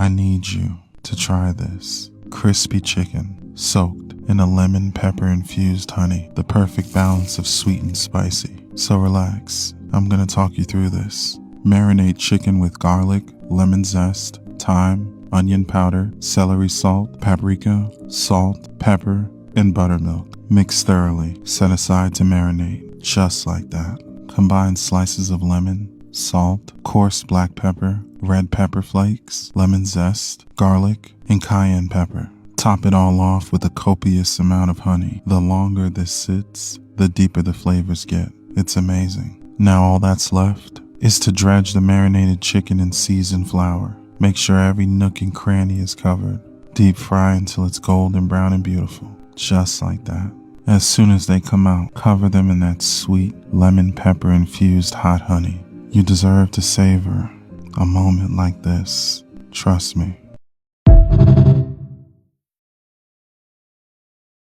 I need you to try this. Crispy chicken, soaked in a lemon pepper infused honey, the perfect balance of sweet and spicy. So relax, I'm gonna talk you through this. Marinate chicken with garlic, lemon zest, thyme, onion powder, celery salt, paprika, salt, pepper, and buttermilk. Mix thoroughly, set aside to marinate, just like that. Combine slices of lemon, salt, coarse black pepper, red pepper flakes, lemon zest, garlic, and cayenne pepper. Top it all off with a copious amount of honey. The longer this sits, the deeper the flavors get. It's amazing. Now all that's left is to dredge the marinated chicken in seasoned flour. Make sure every nook and cranny is covered. Deep fry until it's golden brown and beautiful. Just like that. As soon as they come out, cover them in that sweet lemon pepper infused hot honey. You deserve to savor a moment like this. Trust me.